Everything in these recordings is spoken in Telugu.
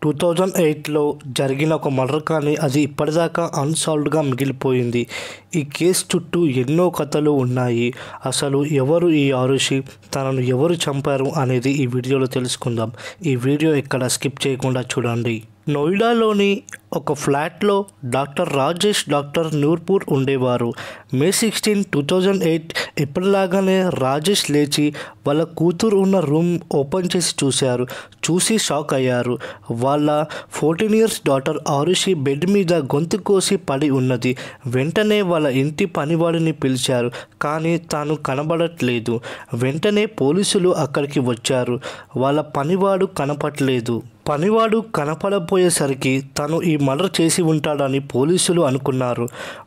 2008లో జరిగిన ఒక మర్డర్ కానీ అది ఇప్పటిదాకా అన్సాల్వ్డ్గా మిగిలిపోయింది. ఈ కేసు చుట్టూ ఎన్నో కథలు ఉన్నాయి. అసలు ఎవరు ఈ ఆరుషి, తనను ఎవరు చంపారు అనేది ఈ వీడియోలో తెలుసుకుందాం. ఈ వీడియో ఎక్కడ స్కిప్ చేయకుండా చూడండి. నోయిడాలోని ఒక ఫ్లాట్లో డాక్టర్ రాజేష్, డాక్టర్ నూర్పూర్ ఉండేవారు. మే 16, 2008 ఎప్పటిలాగానే రాజేష్ లేచి వాళ్ళ కూతురు ఉన్న రూమ్ ఓపెన్ చేసి చూశారు. చూసి షాక్ అయ్యారు. వాళ్ళ 14 years డాటర్ ఆరుషి బెడ్ మీద గొంతు కోసి పడి ఉన్నది. వెంటనే వాళ్ళ ఇంటి పనివాడిని పిలిచారు, కానీ తాను కనబడట్లేదు. వెంటనే పోలీసులు అక్కడికి వచ్చారు. వాళ్ళ పనివాడు కనపడలేదు. పనివాడు కనపడపోయేసరికి తను ఈ మర్డర్ చేసి ఉంటాడని పోలీసులు అనుకున్నారు.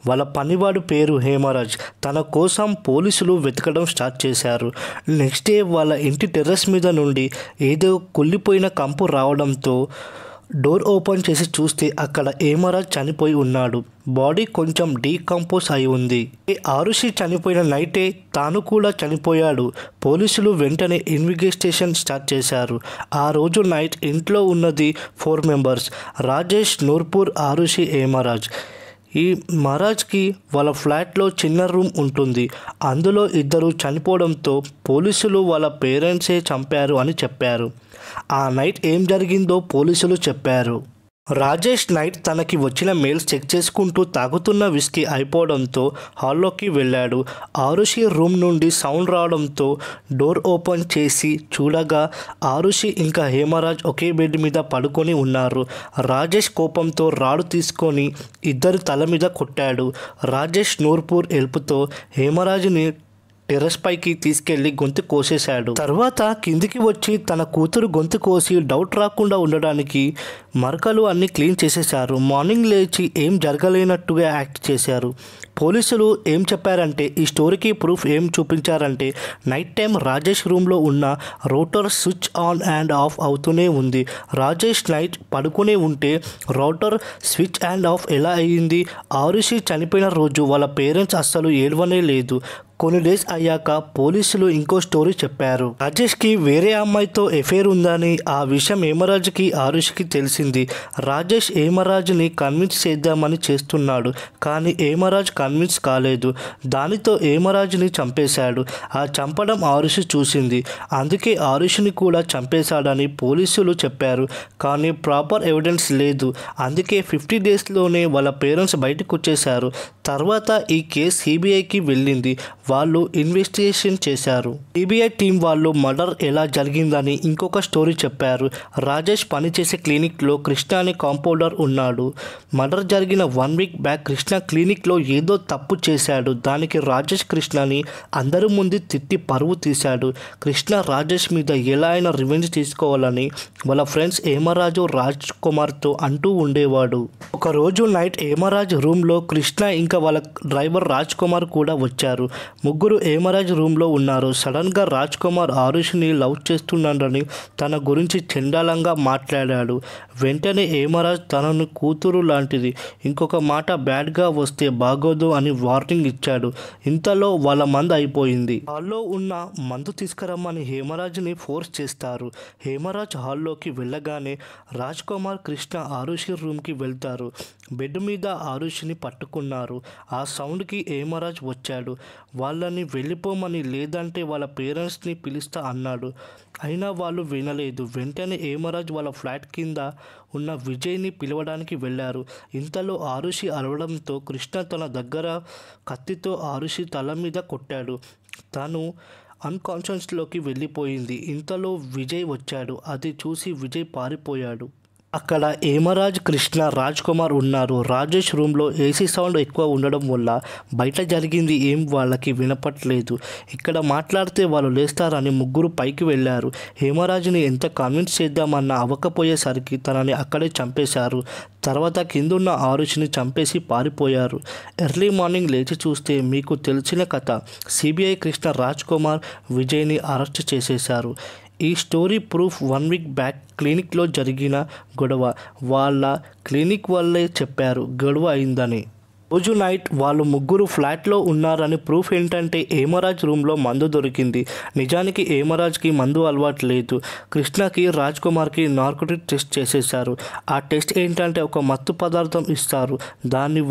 వాళ్ళ పనివాడు పేరు హేమరాజ్. తన కోసం పోలీసులు వెతకడం స్టార్ట్ చేశారు. నెక్స్ట్ డే వాళ్ళ ఇంటి టెర్రస్ మీద నుండి ఏదో కుళ్ళిపోయిన కంపు రావడంతో డోర్ ఓపెన్ చేసి చూస్తే అక్కడ హేమరాజ్ చనిపోయి ఉన్నాడు. బాడీ కొంచెం డీకంపోజ్ అయి ఉంది. ఆరుషి చనిపోయిన నైటే తాను కూడా చనిపోయాడు. పోలీసులు వెంటనే ఇన్వెస్టిగేషన్ స్టార్ట్ చేశారు. ఆ రోజు నైట్ ఇంట్లో ఉన్నది 4 members: రాజేష్, నూర్పూర్, ఆరుషి, హేమరాజ్. ఈ మహారాజ్కి వాళ్ళ ఫ్లాట్లో చిన్న రూమ్ ఉంటుంది. అందులో 2 చనిపోవడంతో పోలీసులు వాళ్ళ పేరెంట్సే చంపారు అని చెప్పారు. ఆ నైట్ ఏం జరిగిందో పోలీసులు చెప్పారు. రాజేష్ నైట్ తనకి వచ్చిన మెయిల్స్ చెక్ చేసుకుంటూ తాగుతున్న విస్కీ అయిపోవడంతో హాల్లోకి వెళ్ళాడు. ఆరుషి రూమ్ నుండి సౌండ్ రావడంతో డోర్ ఓపెన్ చేసి చూడగా ఆరుషి ఇంకా హేమరాజ్ ఒకే బెడ్ మీద పడుకొని ఉన్నారు. రాజేష్ కోపంతో రాడు తీసుకొని 2 తల మీద కొట్టాడు. రాజేష్ నూర్పూర్ హెల్ప్తో హేమరాజ్ని టెర్రస్ పైకి తీసుకెళ్లి గొంతు కోసేశాడు. తర్వాత కిందికి వచ్చి తన కూతురు గొంతు కోసి డౌట్ రాకుండా ఉండడానికి మరకలు అన్నీ క్లీన్ చేసేశారు. మార్నింగ్ లేచి ఏం జరగలేనట్టుగా యాక్ట్ చేశారు. పోలీసులు ఏం చెప్పారంటే, ఈ స్టోరీకి ప్రూఫ్ ఏం చూపించారంటే, నైట్ టైం రాజేష్ రూమ్లో ఉన్న router switch on and of అవుతూనే ఉంది. రాజేష్ నైట్ పడుకునే ఉంటే రౌటర్ స్విచ్ అండ్ ఆఫ్ ఎలా అయ్యింది? ఆరుషి చనిపోయిన రోజు వాళ్ళ పేరెంట్స్ అస్సలు ఏడవనే లేదు. కొన్ని డేస్ అయ్యాక పోలీసులు ఇంకో స్టోరీ చెప్పారు. రాజేష్కి వేరే అమ్మాయితో ఎఫైర్ ఉందని. ఆ విషయం హేమరాజ్కి, ఆరుషికి తెలిసింది. రాజేష్ హేమరాజ్ని కన్విన్స్ చేద్దామని చేస్తున్నాడు, కానీ హేమరాజ్ కన్విన్స్ కాలేదు. దానితో హేమరాజ్ని చంపేశాడు. ఆ చంపడం ఆరుషి చూసింది. అందుకే ఆరుషిని కూడా చంపేశాడని పోలీసులు చెప్పారు. కానీ ప్రాపర్ ఎవిడెన్స్ లేదు. అందుకే 50 daysలోనే వాళ్ళ పేరెంట్స్ బయటకు వచ్చేశారు. తర్వాత ఈ కేసు సిబిఐకి వెళ్ళింది. వాళ్ళు ఇన్వెస్టిగేషన్ చేశారు. సిబిఐ టీం వాళ్ళు మర్డర్ ఎలా జరిగిందని ఇంకొక స్టోరీ చెప్పారు. రాజేష్ పనిచేసే క్లినిక్లో కృష్ణ అనే కాంపౌండర్ ఉన్నాడు. మర్డర్ జరిగిన 1 week బ్యాక్ కృష్ణ క్లినిక్లో ఏదో తప్పు చేశాడు. దానికి రాజేష్ కృష్ణని అందరి ముందు తిట్టి పరువు తీశాడు. కృష్ణ రాజేష్ మీద ఎలా అయినా రివెంజ్ తీసుకోవాలని వాళ్ళ ఫ్రెండ్స్ హేమరాజు, రాజ్ కుమార్తో అంటూ ఉండేవాడు. ఒకరోజు నైట్ హేమరాజ్ రూమ్లో కృష్ణ ఇంకా వాళ్ళ డ్రైవర్ రాజ్ కుమార్ కూడా వచ్చారు. ముగ్గురు హేమరాజ్ రూమ్లో ఉన్నారు. సడన్గా రాజ్ కుమార్ ఆరుషిని లవ్ చేస్తున్నాడని, తన గురించి చండాలంగా మాట్లాడాడు. వెంటనే హేమరాజ్ తనను కూతురు లాంటిది, ఇంకొక మాట బ్యాడ్గా వస్తే బాగోదు అని వార్నింగ్ ఇచ్చాడు. ఇంతలో వాళ్ళ మందు అయిపోయింది. హాల్లో ఉన్న మందు తీసుకురమ్మని హేమరాజ్ని ఫోర్స్ చేస్తారు. హేమరాజ్ హాల్లోకి వెళ్ళగానే రాజ్ కుమార్, కృష్ణ ఆరుషి రూమ్కి వెళ్తారు. బెడ్ మీద ఆరుషిని పట్టుకున్నారు. ఆ సౌండ్కి హేమరాజ్ వచ్చాడు. వాళ్ళని వెళ్ళిపోమని, లేదంటే వాళ్ళ పేరెంట్స్ని పిలుస్తా అన్నాడు. అయినా వాళ్ళు వినలేదు. వెంటనే హేమరాజ్ వాళ్ళ ఫ్లాట్ కింద ఉన్న విజయ్ని పిలవడానికి వెళ్ళారు. ఇంతలో ఆరుషి అరవడంతో కృష్ణ తన దగ్గర కత్తితో ఆరుషి తల మీద కొట్టాడు. తను అన్కాన్షియస్లోకి వెళ్ళిపోయింది. ఇంతలో విజయ్ వచ్చాడు. అది చూసి విజయ్ పారిపోయాడు. అక్కడ హేమరాజ్, కృష్ణ, రాజ్ కుమార్ ఉన్నారు. రాజేష్ రూమ్లో ఏసీ సౌండ్ ఎక్కువ ఉండడం వల్ల బయట జరిగింది ఏం వాళ్ళకి వినపట్లేదు. ఇక్కడ మాట్లాడితే వాళ్ళు లేస్తారని ముగ్గురు పైకి వెళ్ళారు. హేమరాజ్ని ఎంత కన్విన్స్ చేద్దామన్నా అవ్వకపోయేసరికి తనని అక్కడే చంపేశారు. తర్వాత కిందున్న ఆరుషిని చంపేసి పారిపోయారు. ఎర్లీ మార్నింగ్ లేచి చూస్తే మీకు తెలిసిన కథ. సిబిఐ కృష్ణ, రాజ్ కుమార్, విజయ్ని అరెస్ట్ చేసేశారు. ఈ స్టోరీ ప్రూఫ్ 1 week బ్యాక్ క్లినిక్లో జరిగిన గొడవ. వాళ్ళ క్లినిక్ వాళ్ళే చెప్పారు గొడవ అయిందని. రోజు నైట్ వాళ్ళు ముగ్గురు ఫ్లాట్లో ఉన్నారని ప్రూఫ్ ఏంటంటే హేమరాజ్ రూమ్లో మందు దొరికింది. నిజానికి హేమరాజ్కి మందు అలవాటు లేదు. కృష్ణకి, రాజ్ కుమార్కి నార్కోటిక్ టెస్ట్ చేసేశారు. ఆ టెస్ట్ ఏంటంటే ఒక మత్తు పదార్థం ఇస్తారు. దాన్ని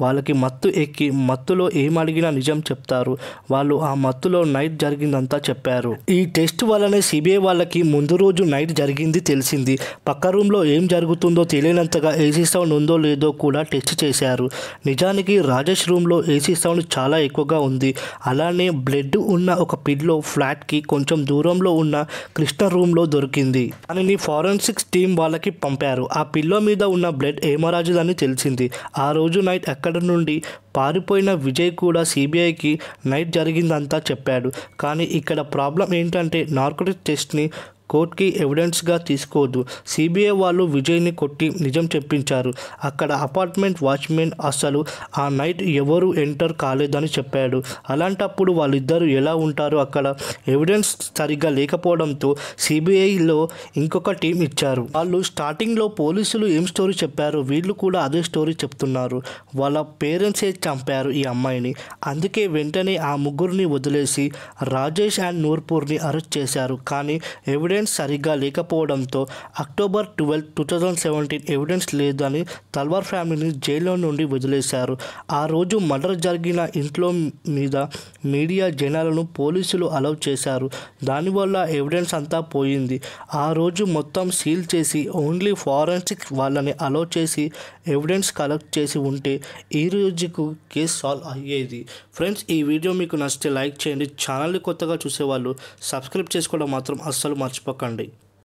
వాళ్ళకి మత్తు ఎక్కి మత్తులో ఏం అడిగినా నిజం చెప్తారు. వాళ్ళు ఆ మత్తులో నైట్ జరిగిందంతా చెప్పారు. ఈ టెస్ట్ వల్లనే సిబిఐ వాళ్ళకి ముందు రోజు నైట్ జరిగింది తెలిసింది. పక్క రూమ్లో ఏం జరుగుతుందో తెలియనంతగా ఏసీ సౌండ్ ఉందో లేదో కూడా టెస్ట్ చేశారు. నిజానికి రాజేష్ రూమ్లో ఏసీ సౌండ్ చాలా ఎక్కువగా ఉంది. అలానే బ్లడ్ ఉన్న ఒక పిల్లో ఫ్లాట్కి కొంచెం దూరంలో ఉన్న కృష్ణ రూమ్లో దొరికింది. దానిని ఫారెన్సిక్స్ టీం వాళ్ళకి పంపారు. ఆ పిల్లో మీద ఉన్న బ్లడ్ హేమరాజుదని తెలిసింది. ఆ రోజు నైట్ అక్కడి నుండి పారిపోయిన విజయ్ కూడా సిబిఐకి నైట్ జరిగిందంతా చెప్పాడు. కానీ ఇక్కడ ప్రాబ్లం ఏంటంటే నార్కోటిక్ టెస్ట్ని కోర్టుకి ఎవిడెన్స్గా తీసుకోవద్దు. సిబిఐ వాళ్ళు విజయ్ని కొట్టి నిజం చెప్పించారు. అక్కడ అపార్ట్మెంట్ వాచ్మెన్ అసలు ఆ నైట్ ఎవరు ఎంటర్ కాలేదని చెప్పాడు. అలాంటప్పుడు వాళ్ళిద్దరూ ఎలా ఉంటారు? అక్కడ ఎవిడెన్స్ సరిగ్గా లేకపోవడంతో సిబిఐలో ఇంకొక టీం ఇచ్చారు. వాళ్ళు స్టార్టింగ్లో పోలీసులు ఏం స్టోరీ చెప్పారు, వీళ్ళు కూడా అదే స్టోరీ చెప్తున్నారు. వాళ్ళ పేరెంట్సే చంపారు ఈ అమ్మాయిని. అందుకే వెంటనే ఆ ముగ్గురిని వదిలేసి రాజేష్ అండ్ నూర్పూర్ని అరెస్ట్ చేశారు. కానీ ఎవిడెన్స్ సరిగ్గా లేకపోవడంతో అక్టోబర్ 12, 2017 ఎవిడెన్స్ లేదని తల్వార్ ఫ్యామిలీని జైల్లో నుండి వదిలేశారు. ఆ రోజు మర్డర్ జరిగిన ఇంట్లో మీద మీడియా జనాలను పోలీసులు అలౌ చేశారు. దానివల్ల ఎవిడెన్స్ అంతా పోయింది. ఆ రోజు మొత్తం సీల్ చేసి ఓన్లీ ఫారెన్సిక్ వాళ్ళని అలౌ చేసి ఎవిడెన్స్ కలెక్ట్ చేసి ఉంటే ఈ రోజుకు కేసు సాల్వ్ అయ్యేది. ఫ్రెండ్స్, ఈ వీడియో మీకు నచ్చితే లైక్ చేయండి. ఛానల్ని కొత్తగా చూసేవాళ్ళు సబ్స్క్రైబ్ చేసుకోవడం మాత్రం అస్సలు మర్చిపోకండి.